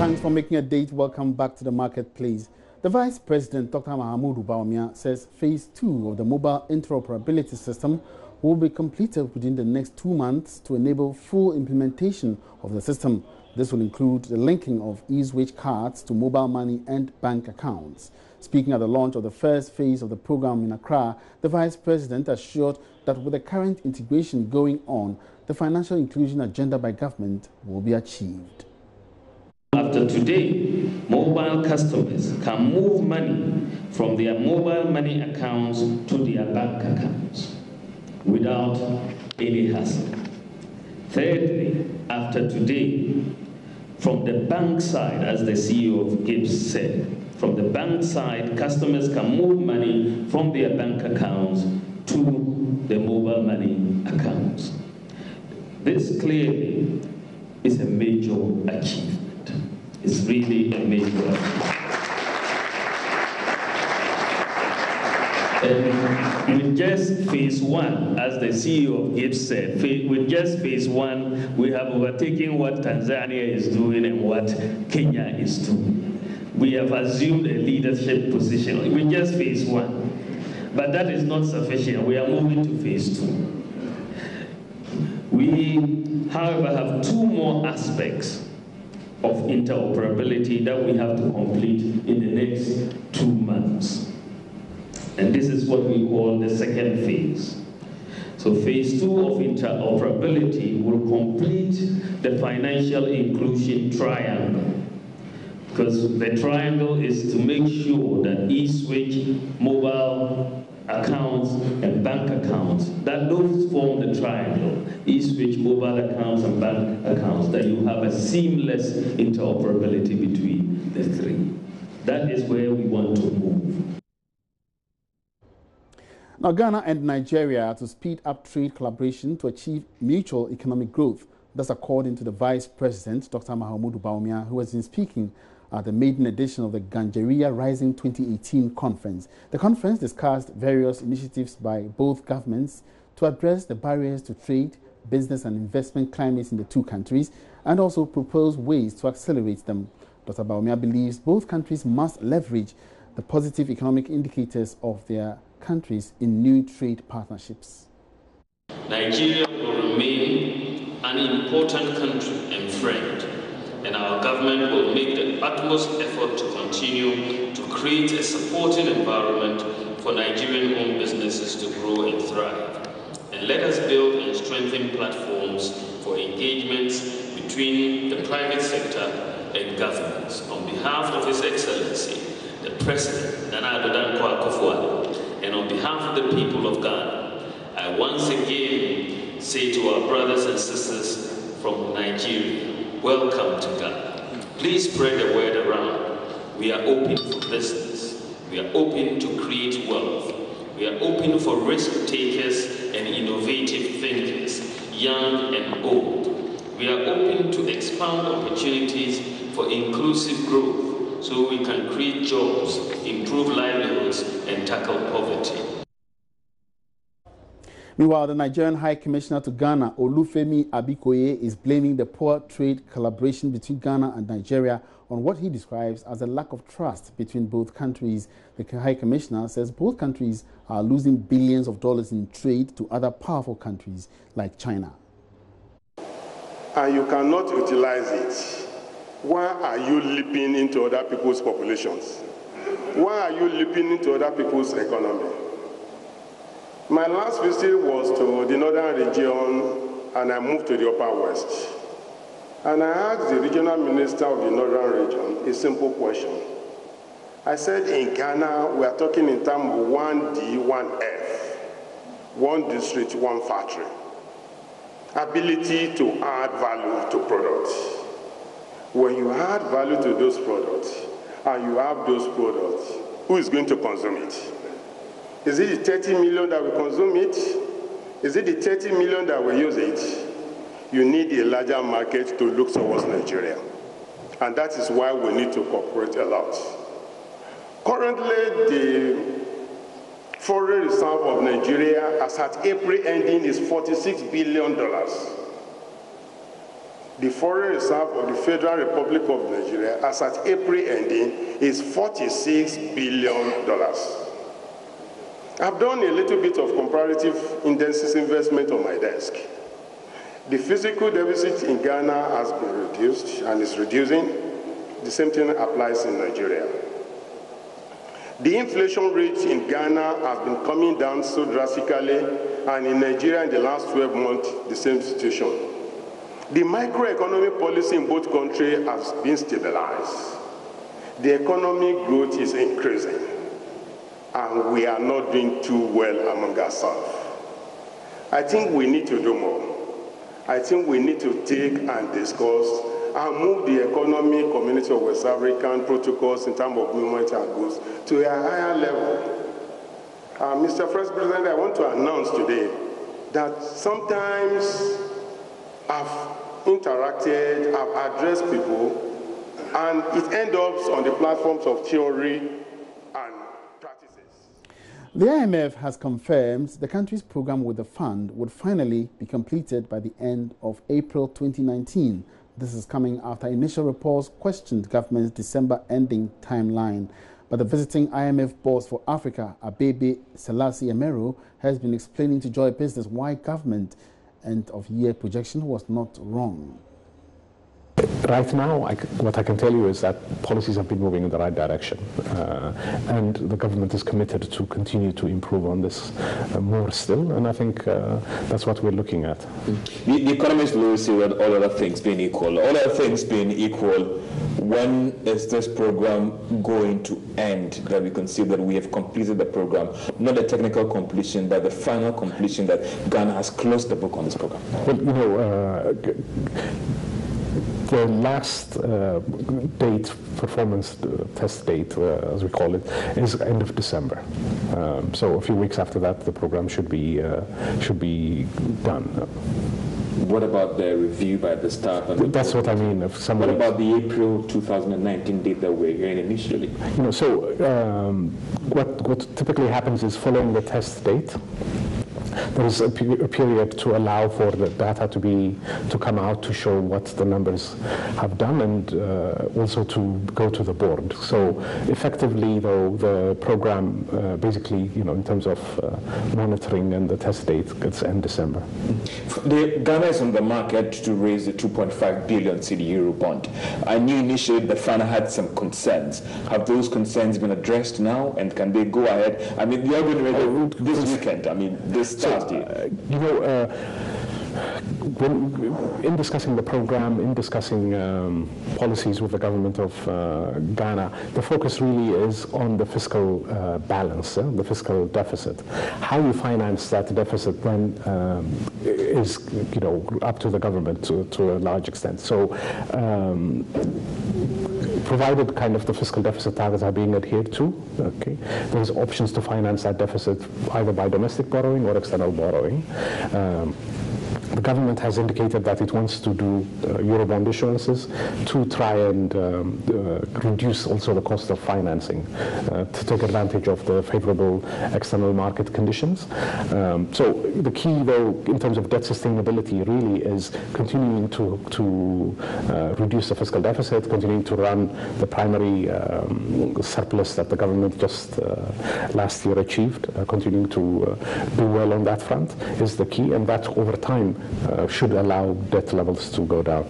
Thanks for making a date. Welcome back to the marketplace. The Vice President, Dr. Mahamudu Bawumia, says Phase 2 of the mobile interoperability system will be completed within the next 2 months to enable full implementation of the system. This will include the linking of e-switch cards to mobile money and bank accounts. Speaking at the launch of the first phase of the program in Accra, the Vice President assured that with the current integration going on, the financial inclusion agenda by government will be achieved. After today, mobile customers can move money from their mobile money accounts to their bank accounts without any hassle. Thirdly, after today, from the bank side, as the CEO of Gibbs said, from the bank side, customers can move money from their bank accounts to the mobile money accounts. This clearly is a major achievement. It's really a major achievement. And with just phase 1, as the CEO of Gibbs said, with just phase 1, we have overtaken what Tanzania is doing and what Kenya is doing. We have assumed a leadership position with just phase 1. But that is not sufficient. We are moving to phase 2. We, however, have 2 more aspects of interoperability that we have to complete in the next 2 months. And this is what we call the second phase. So phase 2 of interoperability will complete the financial inclusion triangle. Because the triangle is to make sure that e-switch, mobile accounts, and bank accounts, that those form the triangle, e-switch, mobile accounts, and bank accounts, that you have a seamless interoperability between the 3. That is where we want to move. Now, Ghana and Nigeria are to speed up trade collaboration to achieve mutual economic growth. That's according to the Vice President, Dr. Mahamudu Bawumia, who has been speaking at the maiden edition of the Ganjaria Rising 2018 conference. The conference discussed various initiatives by both governments to address the barriers to trade, business and investment climates in the 2 countries, and also propose ways to accelerate them. Dr. Bawumia believes both countries must leverage the positive economic indicators of their countries in new trade partnerships. Nigeria will remain an important country and friend, and our government will make the utmost effort to continue to create a supporting environment for Nigerian-owned businesses to grow and thrive. And let us build and strengthen platforms for engagements between the private sector and governments. On behalf of His Excellency, the President, Nana Addo Dankwa Akufo-Addo, and on behalf of the people of Ghana, I once again say to our brothers and sisters from Nigeria, welcome to Ghana. Please spread the word around. We are open for business. We are open to create wealth. We are open for risk takers and innovative thinkers, young and old. We are open to expand opportunities for inclusive growth so we can create jobs, improve livelihoods, and tackle poverty. Meanwhile, the Nigerian High Commissioner to Ghana, Olufemi Abikoye, is blaming the poor trade collaboration between Ghana and Nigeria on what he describes as a lack of trust between both countries. The High Commissioner says both countries are losing billions of dollars in trade to other powerful countries like China. And you cannot utilize it. Why are you leaping into other people's populations? Why are you leaping into other people's economy? My last visit was to the northern region, and I moved to the upper west. And I asked the regional minister of the northern region a simple question. I said, in Ghana, we are talking in terms of 1D, 1F, 1 district, 1 factory. Ability to add value to products. When you add value to those products, and you have those products, who is going to consume it? Is it the 30 million that will consume it? Is it the 30 million that will use it? You need a larger market to look towards Nigeria. And that is why we need to cooperate a lot. Currently, the foreign reserve of Nigeria as at April ending is $46 billion. the foreign reserve of the Federal Republic of Nigeria, as at April ending, is $46 billion. I've done a little bit of comparative indices investment on my desk. The physical deficit in Ghana has been reduced and is reducing. The same thing applies in Nigeria. The inflation rate in Ghana has been coming down so drastically, and in Nigeria in the last 12 months, the same situation. The microeconomic policy in both countries has been stabilized. The economic growth is increasing, and we are not doing too well among ourselves. I think we need to do more. I think we need to take and discuss and move the economic community of West African protocols in terms of movement and goods to a higher level. Mr. First President, I want to announce today that sometimes I've interacted, I've addressed people, and it ends up on the platforms of theory and practices. The IMF has confirmed the country's program with the fund would finally be completed by the end of April 2019. This is coming after initial reports questioned government's December ending timeline. But the visiting IMF boss for Africa, Abebe Selassie Emero, has been explaining to Joy Business why government end-of-year projection was not wrong. Right now, what I can tell you is that policies have been moving in the right direction, and the government is committed to continue to improve on this more still, and I think that's what we're looking at. The economists will always say that all other things being equal. All other things being equal, when is this program going to end, that we consider that we have completed the program? Not the technical completion, but the final completion that Ghana has closed the book on this program. Well, you know, the last performance test date, as we call it, is end of December. So a few weeks after that, the program should be done. What about the review by the staff? And that's what I mean. If somebody. What about the April 2019 date that we're hearing initially? You know, so what typically happens is following the test date, there is a period to allow for the data to come out to show what the numbers have done, and also to go to the board. So effectively, though, the program basically, you know, in terms of monitoring and the test date, it's end December. Ghana is on the market to raise the 2.5 billion cedi euro bond. I knew initially the fund had some concerns. Have those concerns been addressed now, and can they go ahead? I mean, they are going to raise this weekend. I mean, this. You know, when in discussing the program, in discussing policies with the government of Ghana, the focus really is on the fiscal balance, the fiscal deficit. How you finance that deficit then is, you know, up to the government to a large extent. So, provided kind of the fiscal deficit targets are being adhered to, okay, there's options to finance that deficit either by domestic borrowing or external borrowing. The government has indicated that it wants to do Eurobond issuances to try and reduce also the cost of financing, to take advantage of the favorable external market conditions. So the key, though, in terms of debt sustainability really is continuing to reduce the fiscal deficit, continuing to run the primary surplus that the government just last year achieved, continuing to do well on that front is the key, and that over time should allow debt levels to go down.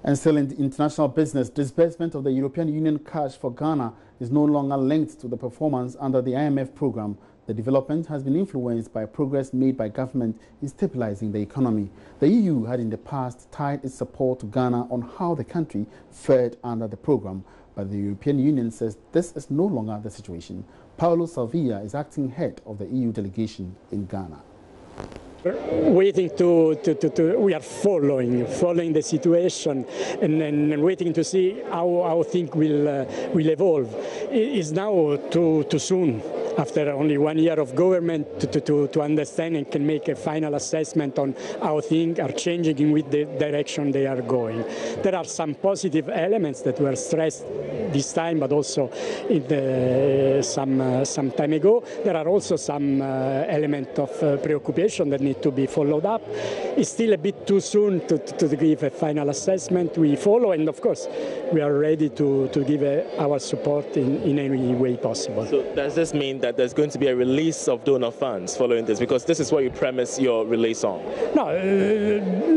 And still in international business, disbursement of the European Union cash for Ghana is no longer linked to the performance under the IMF program. The development has been influenced by progress made by government in stabilizing the economy. The EU had in the past tied its support to Ghana on how the country fared under the program, but the European Union says this is no longer the situation. Paulo Salvia is acting head of the EU delegation in Ghana. Waiting we are following the situation and waiting to see how things will evolve. It is now too soon after only 1 year of government, to understand and can make a final assessment on how things are changing in which the direction they are going. There are some positive elements that were stressed this time, but also some time ago. There are also some elements of preoccupation that need to be followed up. It's still a bit too soon to give a final assessment. We follow, and of course, we are ready to give our support in any way possible. So does this mean that there's going to be a release of donor funds following this? Because this is what you premise your release on. No,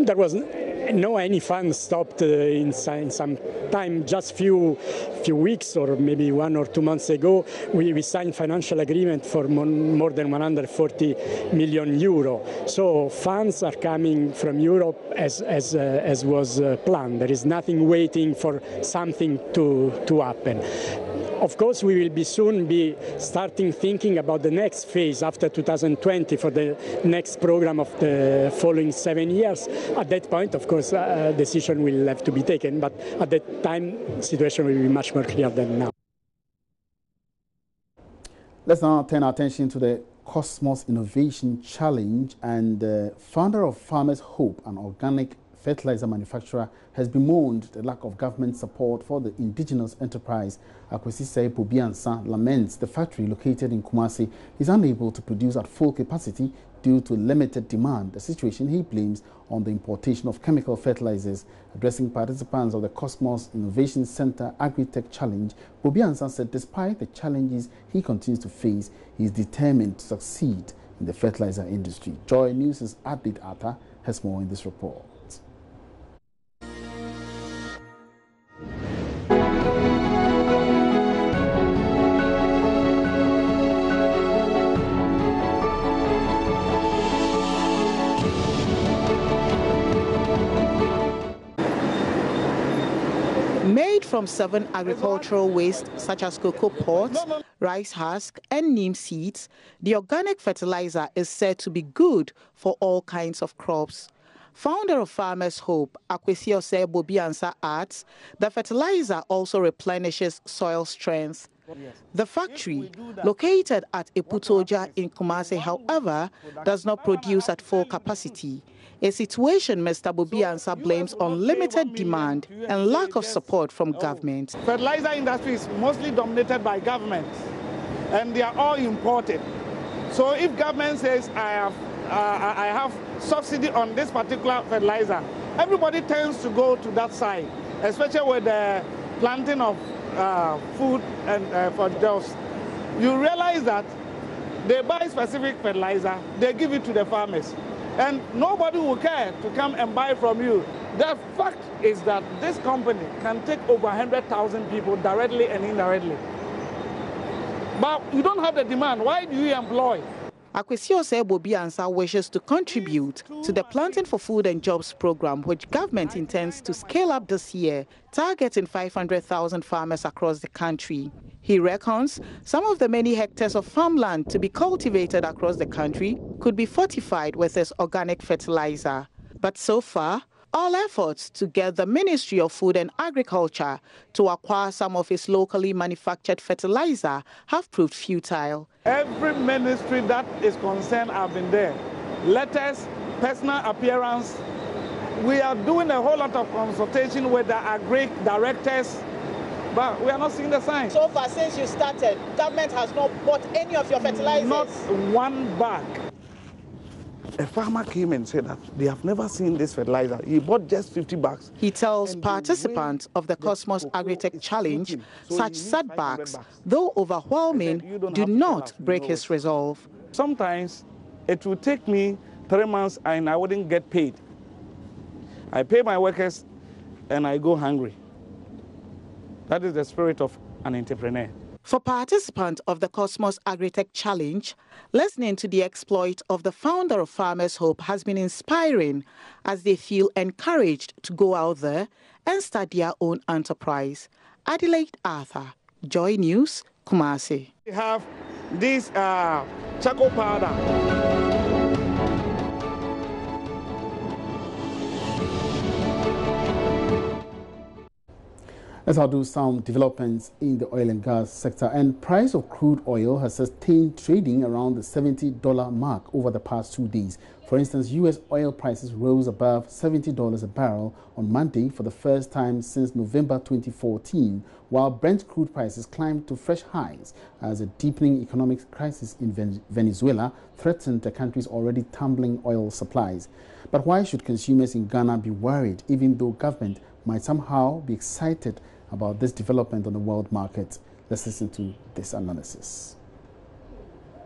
there was no any funds stopped in some time. Just few weeks or maybe 1 or 2 months ago, we signed financial agreement for more than 140 million euro. So funds are coming from Europe as was planned. There is nothing waiting for something to happen. Of course, we will soon be starting thinking about the next phase after 2020 for the next program of the following 7 years. At that point, of course, a decision will have to be taken, but at that time, the situation will be much more clear than now. Let's now turn our attention to the Cosmos Innovation Challenge, and the founder of Farmers Hope, an organic fertilizer manufacturer, has bemoaned the lack of government support for the indigenous enterprise. Akwesi Bobiansa laments the factory located in Kumasi is unable to produce at full capacity due to limited demand, a situation he blames on the importation of chemical fertilizers. Addressing participants of the Cosmos Innovation Center Agri-Tech Challenge, Bobiansa said despite the challenges he continues to face, he is determined to succeed in the fertilizer industry. Joy News' Adit Atta has more in this report. Made from 7 agricultural waste such as cocoa pods, rice husk and neem seeds, the organic fertilizer is said to be good for all kinds of crops. Founder of Farmers Hope, Akwesi Bobiansa adds, the fertilizer also replenishes soil strength. The factory, located at Eputoja in Kumasi, however, does not produce at full capacity, a situation Mr. Bobiansa blames on limited demand and lack of support from government. Fertilizer industry is mostly dominated by government, and they are all imported. So if government says, I have subsidy on this particular fertilizer, everybody tends to go to that side, especially with the planting of food and for jobs. You realize that they buy specific fertilizer, they give it to the farmers, and nobody will care to come and buy from you. The fact is that this company can take over 100,000 people directly and indirectly. But you don't have the demand. Why do you employ? Akwesi Bobiansa wishes to contribute to the Planting for Food and Jobs program, which government intends to scale up this year, targeting 500,000 farmers across the country. He reckons some of the many hectares of farmland to be cultivated across the country could be fortified with this organic fertilizer. But so far, all efforts to get the Ministry of Food and Agriculture to acquire some of its locally manufactured fertilizer have proved futile. Every ministry that is concerned have been there. Letters, personal appearance. We are doing a whole lot of consultation with the agri directors, but we are not seeing the signs. So far, since you started, government has not bought any of your fertilizers? Not one bag. A farmer came and said that they have never seen this fertilizer. He bought just 50 bags. He tells participants of the Cosmos Agri-Tech Challenge such setbacks, though overwhelming, do not break his resolve. Sometimes it will take me 3 months and I wouldn't get paid. I pay my workers and I go hungry. That is the spirit of an entrepreneur. For participants of the Cosmos Agri-Tech Challenge, listening to the exploit of the founder of Farmers Hope has been inspiring, as they feel encouraged to go out there and start their own enterprise. Adelaide Arthur, Joy News, Kumasi. We have this charcoal powder. Let's now do some developments in the oil and gas sector. And price of crude oil has sustained trading around the $70 mark over the past 2 days. For instance, U.S. oil prices rose above $70 a barrel on Monday for the first time since November 2014, while Brent crude prices climbed to fresh highs as a deepening economic crisis in Venezuela threatened the country's already tumbling oil supplies. But why should consumers in Ghana be worried, even though government might somehow be excited about this development on the world market? Let's listen to this analysis.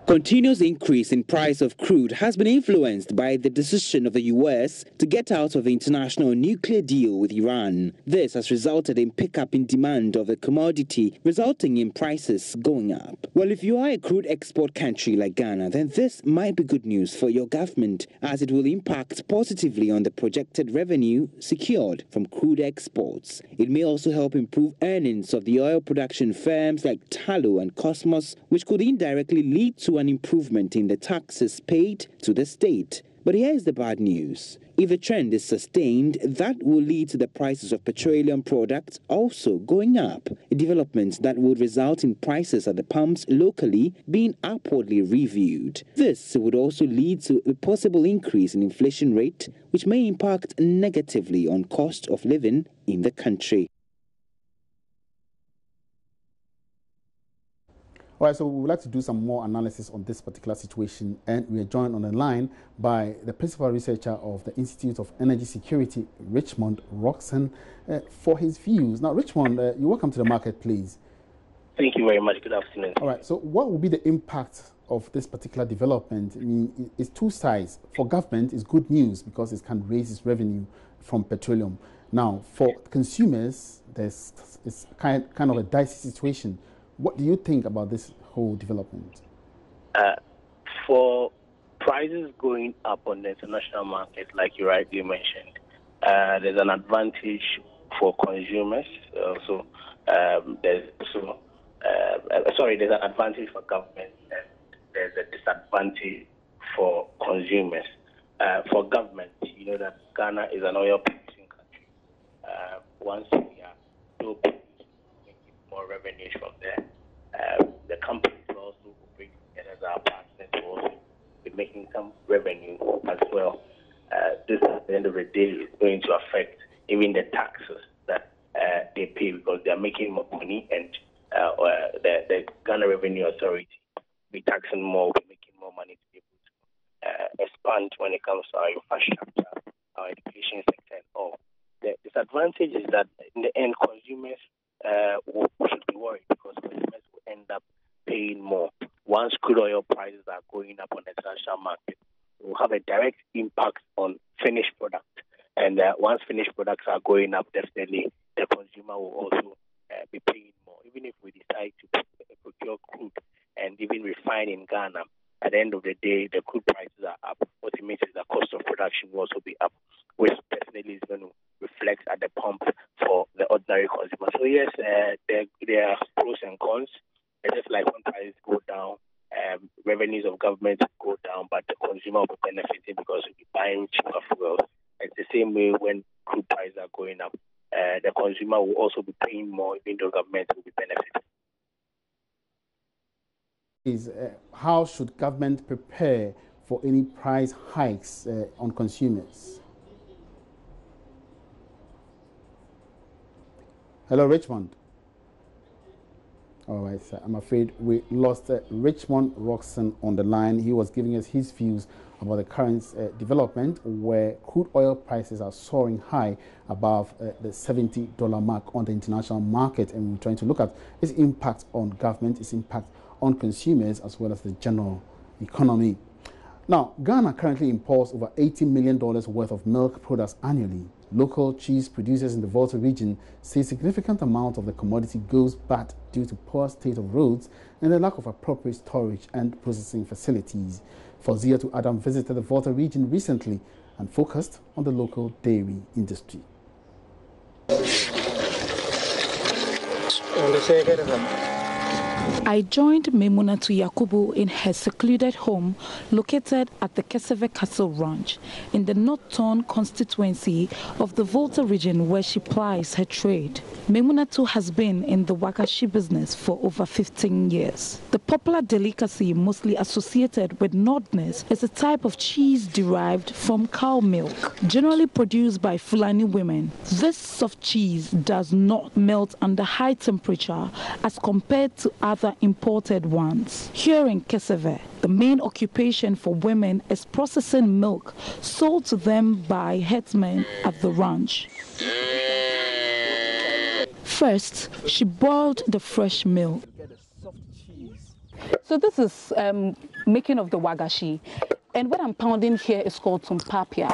Continuous increase in price of crude has been influenced by the decision of the U.S. to get out of the international nuclear deal with Iran. This has resulted in pickup in demand of the commodity, resulting in prices going up. Well, if you are a crude export country like Ghana, then this might be good news for your government, as it will impact positively on the projected revenue secured from crude exports. It may also help improve earnings of the oil production firms like Tullow and Cosmos, which could indirectly lead to an improvement in the taxes paid to the state. But here's the bad news. If the trend is sustained, that will lead to the prices of petroleum products also going up, a development that would result in prices at the pumps locally being upwardly reviewed. This would also lead to a possible increase in inflation rate, which may impact negatively on cost of living in the country. All right, so we would like to do some more analysis on this particular situation, and we are joined on the line by the principal researcher of the Institute of Energy Security, Richmond Roxon, for his views. Now, Richmond, you're welcome to the market, please. Thank you very much. Good afternoon. All right, so what will be the impact of this particular development? I mean, it's two sides. For government, it's good news because it can raise its revenue from petroleum. Now, for consumers, it's kind of a dicey situation. What do you think about this whole development? For prices going up on the international market, like you rightly mentioned, there's an advantage for consumers. There's an advantage for government, and there's a disadvantage for consumers. For government, you know that Ghana is an oil producing country. Once we are still making more revenues from there, the companies will also operate together as our partners, will also be making some revenue as well. This, at the end of the day, is going to affect even the taxes that they pay, because they are making more money, and the Ghana Revenue Authority will be taxing more, will be making more money to be able to expand when it comes to our infrastructure, our education sector, and all. The disadvantage is that in the end, consumers should be worried, because consumers will end up paying more. Once crude oil prices are going up on the international market, it will have a direct impact on finished products. And once finished products are going up, definitely the consumer will also be paying more. Even if we decide to procure crude and even refine in Ghana, at the end of the day, the crude prices are up. Ultimately, the cost of production will also be up, which definitely is going to reflect at the pump for the ordinary consumer. So yes, there are pros and cons. It's just like when prices go down, revenues of government go down, but the consumer will be benefiting because we'll be buying cheaper fuels. It's the same way when crude prices are going up. The consumer will also be paying more, even though government will be benefiting. How should government prepare for any price hikes on consumers? Hello, Richmond. All right, sir. I'm afraid we lost Richmond Roxon on the line. He was giving us his views about the current development, where crude oil prices are soaring high above the $70 mark on the international market. And we're trying to look at its impact on government, its impact on consumers, as well as the general economy. Now, Ghana currently imports over $80 million worth of milk products annually. Local cheese producers in the Volta region say a significant amount of the commodity goes bad due to poor state of roads and the lack of appropriate storage and processing facilities. Fauziatu Adam visited the Volta region recently and focused on the local dairy industry. I joined Maimunatu Yakubu in her secluded home located at the Keseve Castle Ranch in the Northern constituency of the Volta region where she plies her trade. Maimunatu has been in the wagashi business for over 15 years. The popular delicacy mostly associated with Northerners is a type of cheese derived from cow milk, generally produced by Fulani women. This soft cheese does not melt under high temperature as compared to other imported ones. Here in Keseve, the main occupation for women is processing milk sold to them by headsmen at the ranch. First, she boiled the fresh milk. So this is making of the wagashi. And what I'm pounding here is called tumpapia.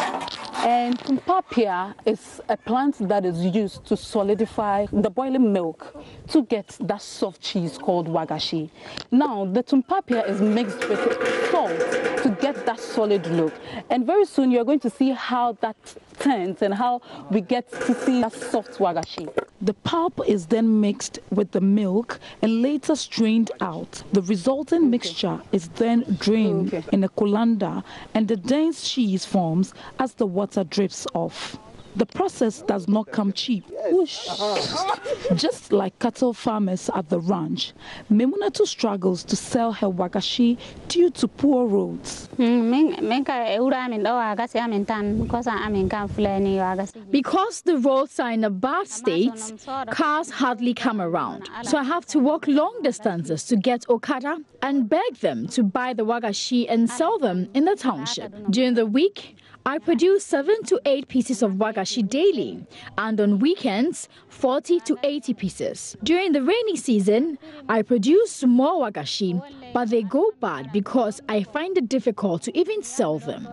And tumpapia is a plant that is used to solidify the boiling milk to get that soft cheese called wagashi. Now, the tumpapia is mixed with salt to get that solid look. And very soon you're going to see how that turns and how we get to see that soft wagashi. The pulp is then mixed with the milk and later strained out. The resulting mixture is then drained in a colander and the dense cheese forms as the water drips off. The process does not come cheap. Just like cattle farmers at the ranch, Maimunatu struggles to sell her wagashi due to poor roads. Because the roads are in a bad state, cars hardly come around. So I have to walk long distances to get Okada and beg them to buy the wagashi and sell them in the township. During the week, I produce 7 to 8 pieces of wagashi daily, and on weekends, 40 to 80 pieces. During the rainy season, I produce more wagashi, but they go bad because I find it difficult to even sell them.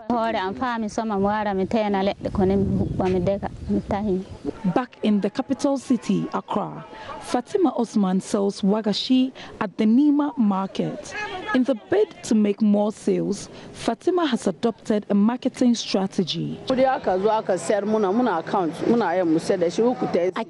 Back in the capital city, Accra, Fatima Osman sells wagashi at the Nima market. In the bid to make more sales, Fatima has adopted a marketing strategy. I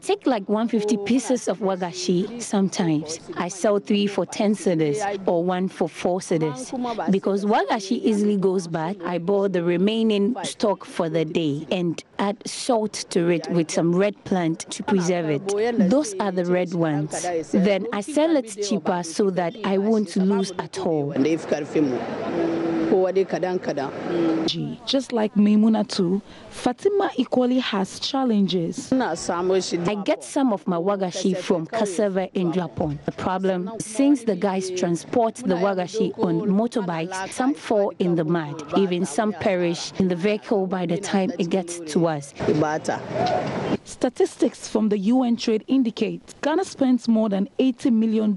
take like 150 pieces of wagashi sometimes. I sell 3 for 10 cedis or 1 for 4 cedis. Because wagashi easily goes bad, I boil the remaining stock for the day and add salt to it with some red plant to preserve it. Those are the red ones. Then I sell it cheaper so that I won't lose at all. Just like Maimunatu, Fatima equally has challenges. I get some of my wagashi from Kasava in Japan. The problem, since the guys transport the wagashi on motorbikes, some fall in the mud. Even some perish in the vehicle by the time it gets to us. Statistics from the UN Trade indicate Ghana spends more than $80 million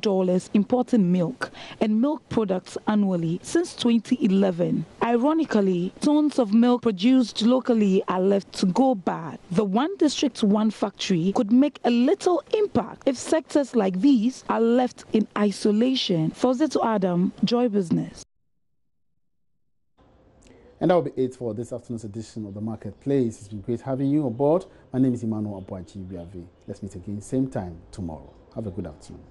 importing milk and milk products annually since 2011. Ironically, tons of milk produced locally are left to go bad. The One District, One Factory could make a little impact if sectors like these are left in isolation. Fawzatu Adam, Joy Business. And that will be it for this afternoon's edition of The Marketplace. It's been great having you on board. My name is Emmanuel Abuaji. Let's meet again same time tomorrow. Have a good afternoon.